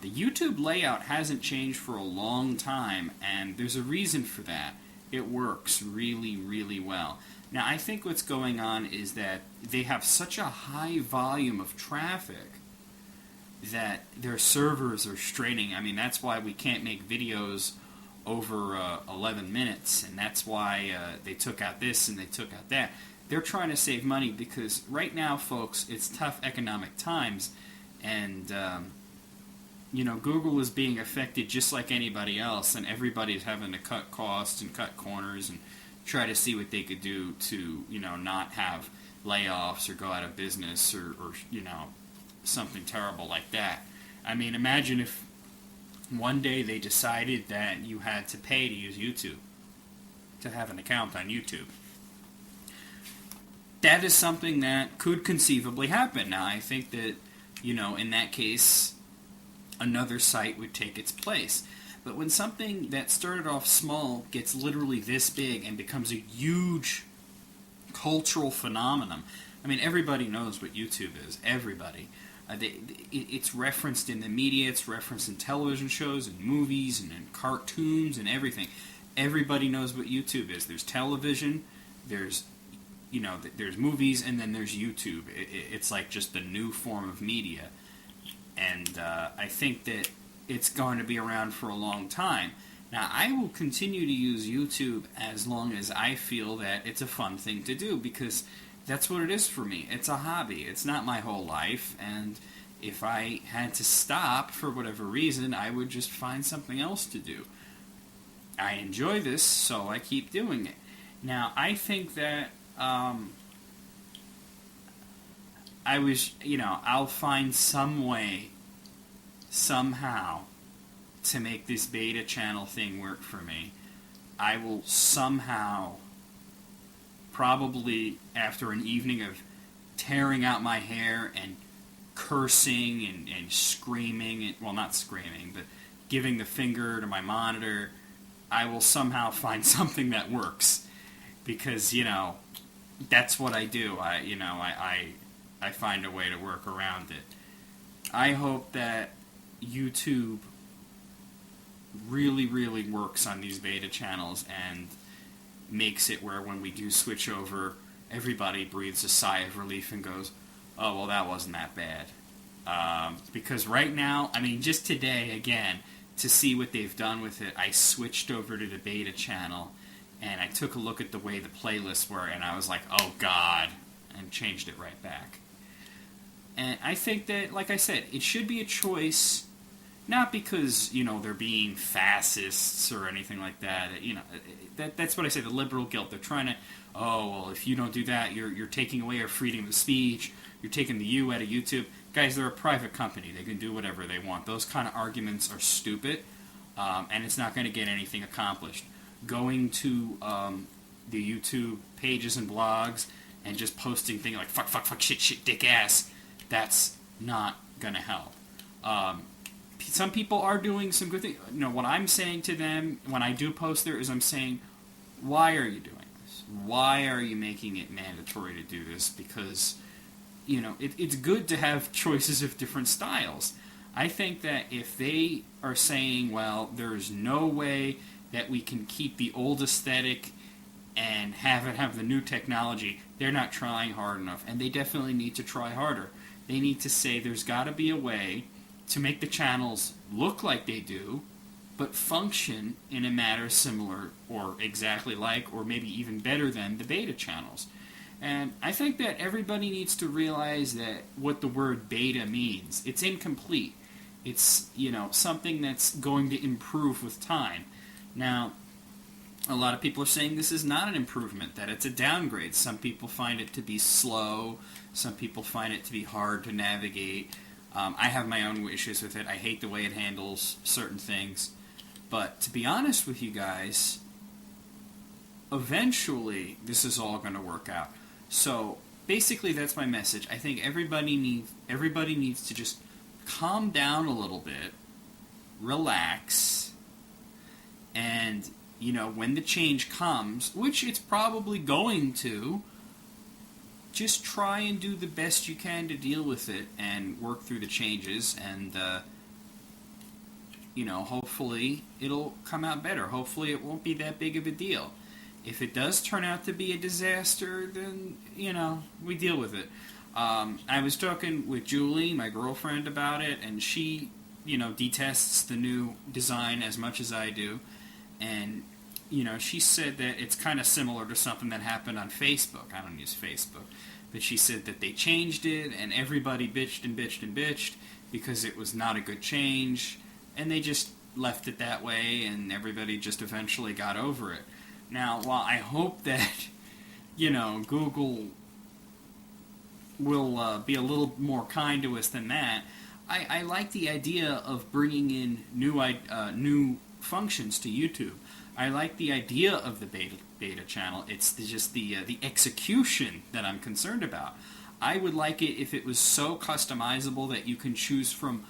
The YouTube layout hasn't changed for a long time, and there's a reason for that. It works really, really well. Now, I think what's going on is that they have such a high volume of traffic that their servers are straining. I mean, that's why we can't make videos over 11 minutes, and that's why they took out this and they took out that. They're trying to save money because right now, folks, it's tough economic times, and Google is being affected just like anybody else, and everybody's having to cut costs and cut corners and try to see what they could do to, not have layoffs or go out of business or something terrible like that. I mean, imagine if one day they decided that you had to pay to use YouTube, to have an account on YouTube. That is something that could conceivably happen. Now, I think that, in that case, another site would take its place. But when something that started off small gets literally this big and becomes a huge cultural phenomenon, I mean, everybody knows what YouTube is. Everybody. It's referenced in the media, it's referenced in television shows and movies and in cartoons and everything. Everybody knows what YouTube is. There's television, there's movies, and then there's YouTube. It's like just the new form of media. And I think that it's going to be around for a long time. Now, I will continue to use YouTube as long as I feel that it's a fun thing to do, because that's what it is for me. It's a hobby. It's not my whole life, and if I had to stop for whatever reason, I would just find something else to do. I enjoy this, so I keep doing it. Now, I think that I'll find some way, somehow, to make this beta channel thing work for me. I will somehow, probably after an evening of tearing out my hair and cursing and screaming, well, not screaming, but giving the finger to my monitor, I will somehow find something that works. Because, that's what I do. I find a way to work around it. I hope that YouTube really, really works on these beta channels and makes it where when we do switch over, everybody breathes a sigh of relief and goes, oh, well, that wasn't that bad. Because right now, I mean, just today, again, to see what they've done with it, I switched over to the beta channel, and I took a look at the way the playlists were, and I was like, oh, God, and changed it right back. And I think that, like I said, it should be a choice, not because, they're being fascists or anything like that. That's what I say, the liberal guilt. They're trying to, oh, well, if you don't do that, you're taking away our freedom of speech, you're taking the U out of YouTube. Guys, they're a private company. They can do whatever they want. Those kind of arguments are stupid, and it's not going to get anything accomplished. Going to the YouTube pages and blogs and just posting things like fuck, shit, dick, ass, that's not going to help. Some people are doing some good things. What I'm saying to them when I do post there is I'm saying, why are you doing this? Why are you making it mandatory to do this? Because, it's good to have choices of different styles. I think that if they are saying, well, there's no way that we can keep the old aesthetic and have the new technology, they're not trying hard enough. And they definitely need to try harder. They need to say there's got to be a way to make the channels look like they do, but function in a manner similar or exactly like, or maybe even better than the beta channels. And I think that everybody needs to realize that what the word beta means. It's incomplete. It's, something that's going to improve with time. Now, a lot of people are saying this is not an improvement, that it's a downgrade. Some people find it to be slow. Some people find it to be hard to navigate. I have my own issues with it. I hate the way it handles certain things. But to be honest with you guys, eventually this is all going to work out. So basically that's my message. I think everybody needs to just calm down a little bit, relax, and when the change comes, which it's probably going to, just try and do the best you can to deal with it and work through the changes. And hopefully it'll come out better. Hopefully it won't be that big of a deal. If it does turn out to be a disaster, then, we deal with it. I was talking with Julie, my girlfriend, about it, and she, detests the new design as much as I do. And, she said that it's kind of similar to something that happened on Facebook. I don't use Facebook. But she said that they changed it, and everybody bitched and bitched and bitched because it was not a good change, and they just left it that way, and everybody just eventually got over it. Now, while I hope that, Google will be a little more kind to us than that, I like the idea of bringing in new functions to YouTube. I like the idea of the beta channel. It's just the execution that I'm concerned about. I would like it if it was so customizable that you can choose from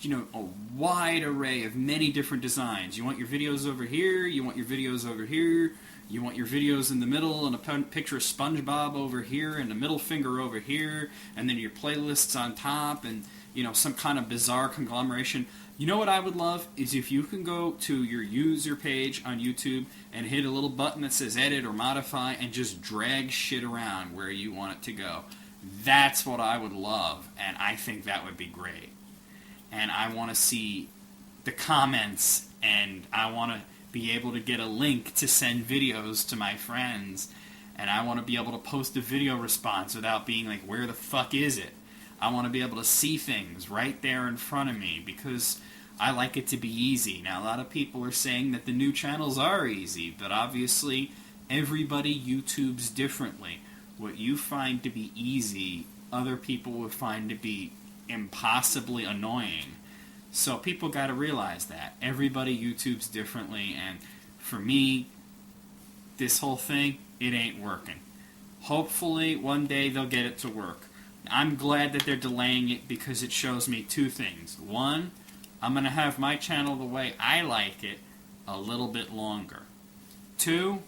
a wide array of many different designs. You want your videos over here, you want your videos over here, you want your videos in the middle, and a picture of SpongeBob over here, and a middle finger over here, and then your playlists on top, and some kind of bizarre conglomeration. You know what I would love is if you can go to your user page on YouTube and hit a little button that says edit or modify and just drag shit around where you want it to go. That's what I would love, and I think that would be great. And I want to see the comments, and I want to be able to get a link to send videos to my friends, and I want to be able to post a video response without being like, where the fuck is it? I want to be able to see things right there in front of me because I like it to be easy. Now, a lot of people are saying that the new channels are easy, but obviously everybody YouTubes differently. What you find to be easy, other people will find to be impossibly annoying. So people got to realize that. Everybody YouTubes differently, and for me, this whole thing, it ain't working. Hopefully, one day they'll get it to work. I'm glad that they're delaying it because it shows me two things. One, I'm going to have my channel the way I like it a little bit longer. Two,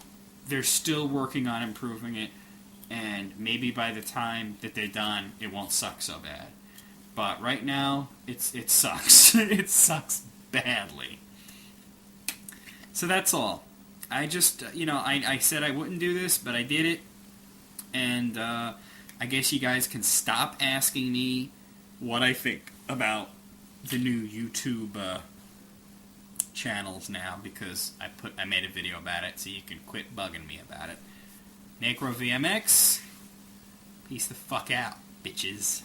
they're still working on improving it, and maybe by the time that they're done, it won't suck so bad. But right now, it sucks. It sucks badly. So that's all. I just, I said I wouldn't do this, but I did it. And I guess you guys can stop asking me what I think about the new YouTube channels now, because I made a video about it, so you can quit bugging me about it. NacroVMX, peace the fuck out, bitches.